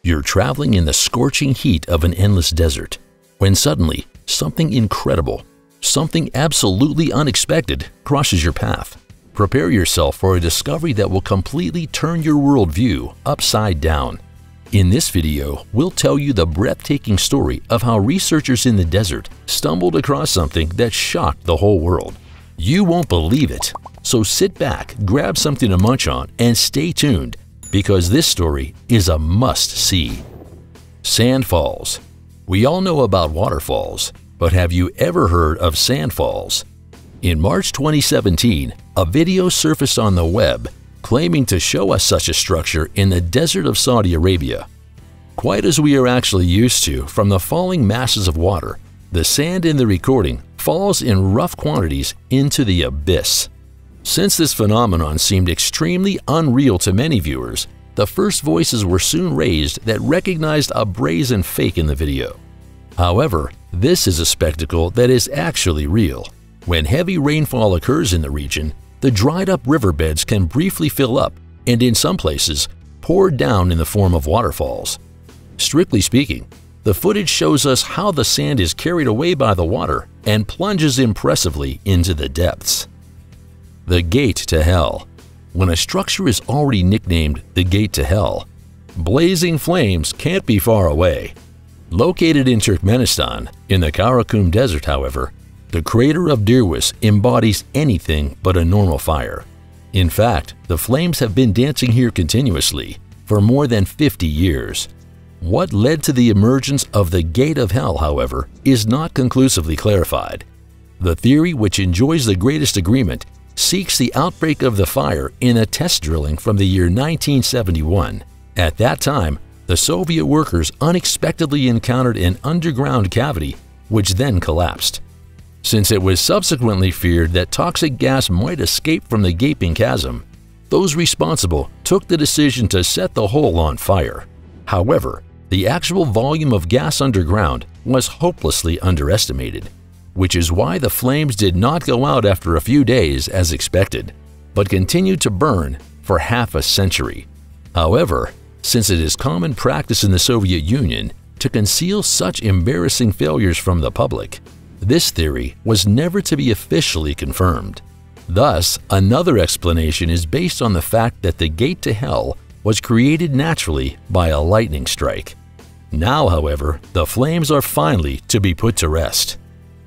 You're traveling in the scorching heat of an endless desert, when suddenly something incredible, something absolutely unexpected crosses your path. Prepare yourself for a discovery that will completely turn your worldview upside down. In this video, we'll tell you the breathtaking story of how researchers in the desert stumbled across something that shocked the whole world. You won't believe it, so sit back, grab something to munch on, and stay tuned, because this story is a must-see. Sand falls. We all know about waterfalls, but have you ever heard of sand falls? In March 2017, a video surfaced on the web claiming to show us such a structure in the desert of Saudi Arabia. Quite as we are actually used to from the falling masses of water, the sand in the recording falls in rough quantities into the abyss. Since this phenomenon seemed extremely unreal to many viewers, the first voices were soon raised that recognized a brazen fake in the video. However, this is a spectacle that is actually real. When heavy rainfall occurs in the region, the dried-up riverbeds can briefly fill up and, in some places, pour down in the form of waterfalls. Strictly speaking, the footage shows us how the sand is carried away by the water and plunges impressively into the depths. The Gate to Hell. When a structure is already nicknamed the Gate to Hell, blazing flames can't be far away. Located in Turkmenistan, in the Karakum Desert, however, the crater of Dirwas embodies anything but a normal fire. In fact, the flames have been dancing here continuously for more than 50 years. What led to the emergence of the Gate of Hell, however, is not conclusively clarified. The theory, which enjoys the greatest agreement, seeks the outbreak of the fire in a test drilling from the year 1971. At that time, the Soviet workers unexpectedly encountered an underground cavity, which then collapsed. Since it was subsequently feared that toxic gas might escape from the gaping chasm, those responsible took the decision to set the hole on fire. However, the actual volume of gas underground was hopelessly underestimated, which is why the flames did not go out after a few days as expected, but continued to burn for half a century. However, since it is common practice in the Soviet Union to conceal such embarrassing failures from the public, this theory was never to be officially confirmed. Thus, another explanation is based on the fact that the Gate to Hell was created naturally by a lightning strike. Now, however, the flames are finally to be put to rest.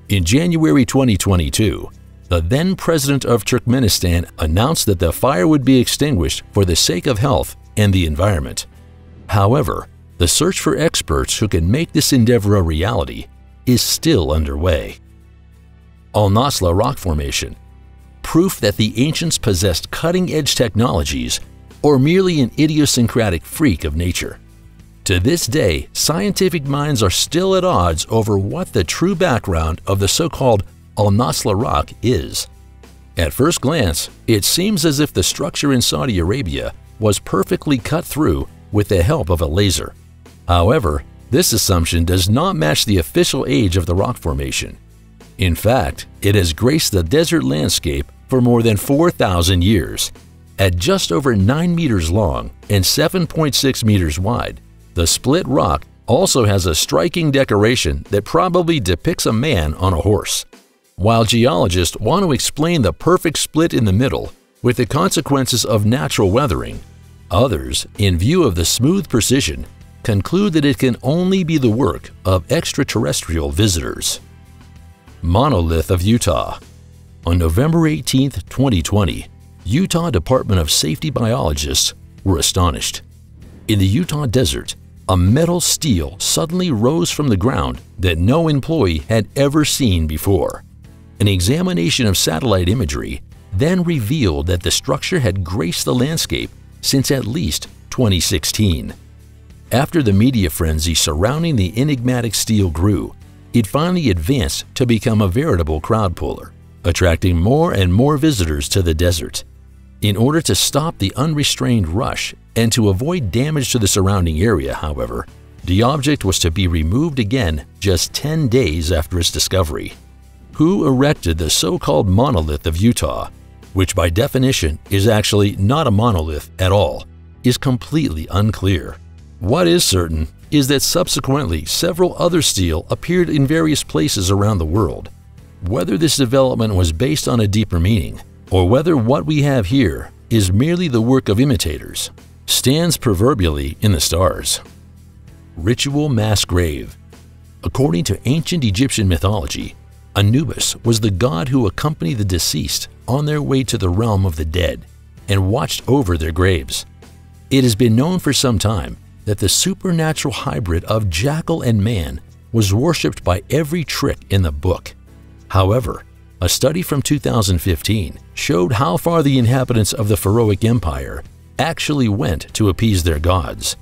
In January 2022, the then president of Turkmenistan announced that the fire would be extinguished for the sake of health and the environment. However, the search for experts who can make this endeavor a reality is still underway. AlNosa rock formation. Proof that the ancients possessed cutting-edge technologies or merely an idiosyncratic freak of nature. To this day, scientific minds are still at odds over what the true background of the so-called AlNosa rock is. At first glance, it seems as if the structure in Saudi Arabia was perfectly cut through with the help of a laser. However, this assumption does not match the official age of the rock formation. In fact, it has graced the desert landscape for more than 4,000 years. At just over 9 meters long and 7.6 meters wide, the split rock also has a striking decoration that probably depicts a man on a horse. While geologists want to explain the perfect split in the middle with the consequences of natural weathering, others, in view of the smooth precision, conclude that it can only be the work of extraterrestrial visitors. Monolith of Utah. On November 18, 2020, Utah Department of Safety biologists were astonished. In the Utah desert, a metal stele suddenly rose from the ground that no employee had ever seen before. An examination of satellite imagery then revealed that the structure had graced the landscape since at least 2016. After the media frenzy surrounding the enigmatic stele grew, it finally advanced to become a veritable crowd puller, attracting more and more visitors to the desert. In order to stop the unrestrained rush and to avoid damage to the surrounding area, however, the object was to be removed again just 10 days after its discovery. Who erected the so-called Monolith of Utah, which by definition is actually not a monolith at all, is completely unclear. What is certain is that subsequently several other stele appeared in various places around the world. Whether this development was based on a deeper meaning, or whether what we have here is merely the work of imitators, stands proverbially in the stars. Ritual mass grave. According to ancient Egyptian mythology, Anubis was the god who accompanied the deceased on their way to the realm of the dead and watched over their graves. It has been known for some time that the supernatural hybrid of jackal and man was worshipped by every trick in the book. However, a study from 2015 showed how far the inhabitants of the Pharaohic Empire actually went to appease their gods.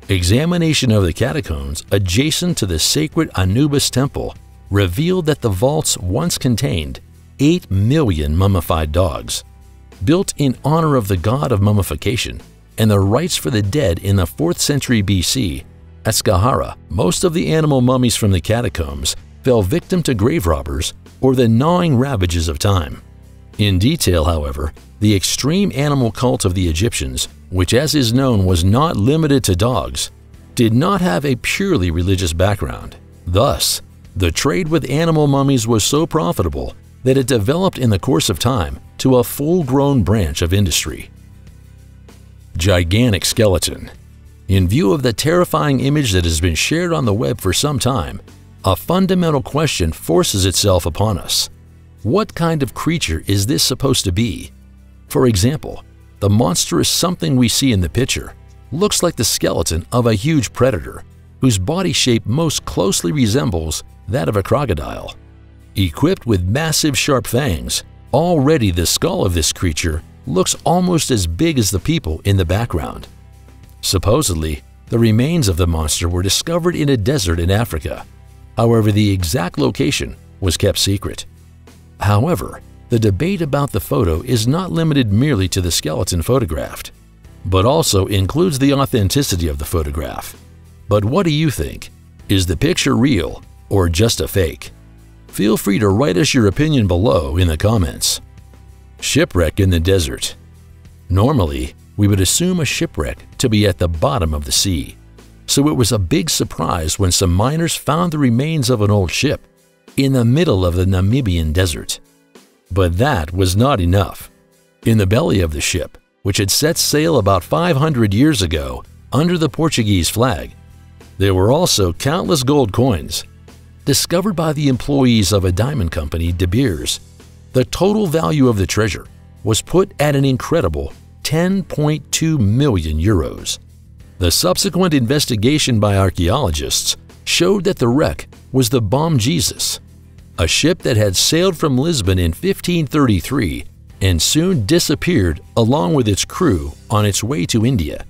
Examination of the catacombs adjacent to the sacred Anubis temple revealed that the vaults once contained 8 million mummified dogs. Built in honor of the god of mummification and the rites for the dead in the 4th century BC, at Saqqara, most of the animal mummies from the catacombs fell victim to grave robbers or the gnawing ravages of time. In detail, however, the extreme animal cult of the Egyptians, which as is known was not limited to dogs, did not have a purely religious background. Thus, the trade with animal mummies was so profitable that it developed in the course of time to a full-grown branch of industry. Gigantic skeleton. In view of the terrifying image that has been shared on the web for some time, a fundamental question forces itself upon us. What kind of creature is this supposed to be? For example, the monstrous something we see in the picture looks like the skeleton of a huge predator, whose body shape most closely resembles that of a crocodile. Equipped with massive sharp fangs, already the skull of this creature looks almost as big as the people in the background. Supposedly, the remains of the monster were discovered in a desert in Africa. However, the exact location was kept secret. However, the debate about the photo is not limited merely to the skeleton photographed, but also includes the authenticity of the photograph. But what do you think? Is the picture real or just a fake? Feel free to write us your opinion below in the comments. Shipwreck in the desert. Normally, we would assume a shipwreck to be at the bottom of the sea, so it was a big surprise when some miners found the remains of an old ship in the middle of the Namibian desert. But that was not enough. In the belly of the ship, which had set sail about 500 years ago under the Portuguese flag, there were also countless gold coins. Discovered by the employees of a diamond company, De Beers, the total value of the treasure was put at an incredible 10.2 million euros. The subsequent investigation by archaeologists showed that the wreck was the Bom Jesus, a ship that had sailed from Lisbon in 1533 and soon disappeared along with its crew on its way to India.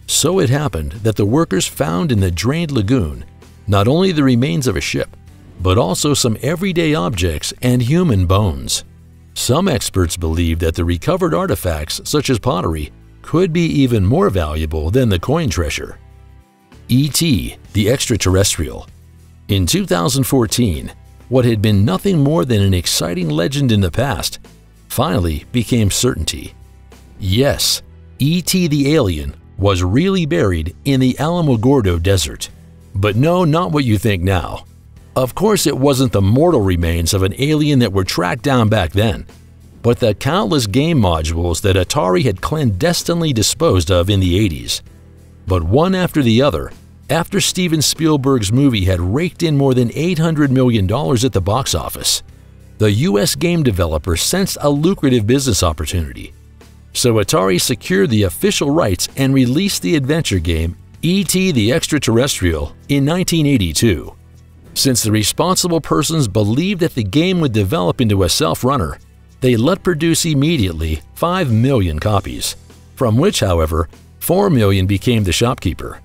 So it happened that the workers found in the drained lagoon not only the remains of a ship, but also some everyday objects and human bones. Some experts believe that the recovered artifacts, such as pottery, could be even more valuable than the coin treasure. E.T. the Extraterrestrial. In 2014, what had been nothing more than an exciting legend in the past finally became certainty. Yes, E.T. the alien was really buried in the Alamogordo Desert. But no, not what you think now. Of course, it wasn't the mortal remains of an alien that were tracked down back then, but the countless game modules that Atari had clandestinely disposed of in the 80s. But one after the other, after Steven Spielberg's movie had raked in more than $800 million at the box office, the US game developer sensed a lucrative business opportunity. So Atari secured the official rights and released the adventure game E.T. the Extraterrestrial in 1982. Since the responsible persons believed that the game would develop into a self-runner, they let produce immediately 5 million copies, from which, however, 4 million became the shopkeeper.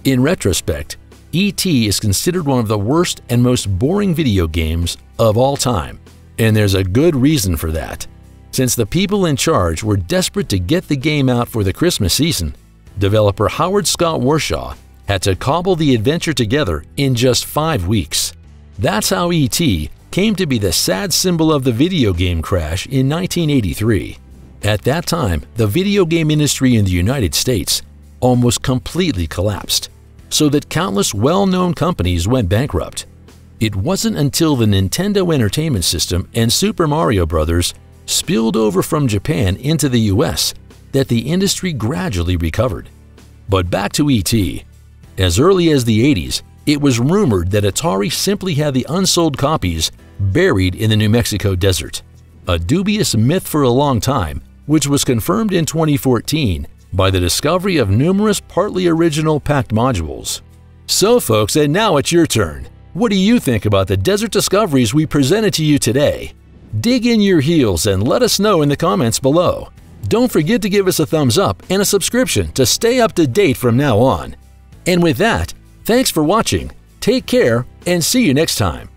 In retrospect, E.T. is considered one of the worst and most boring video games of all time, and there's a good reason for that. Since the people in charge were desperate to get the game out for the Christmas season, developer Howard Scott Warshaw had to cobble the adventure together in just 5 weeks. That's how E.T. came to be the sad symbol of the video game crash in 1983. At that time, the video game industry in the United States almost completely collapsed, so that countless well-known companies went bankrupt. It wasn't until the Nintendo Entertainment System and Super Mario Bros. Spilled over from Japan into the US that the industry gradually recovered. But back to E.T. As early as the 80s, it was rumored that Atari simply had the unsold copies buried in the New Mexico desert, a dubious myth for a long time, which was confirmed in 2014 by the discovery of numerous partly original packed modules. So folks, and now it's your turn. What do you think about the desert discoveries we presented to you today? Dig in your heels and let us know in the comments below. Don't forget to give us a thumbs up and a subscription to stay up to date from now on. And with that, thanks for watching, take care, and see you next time.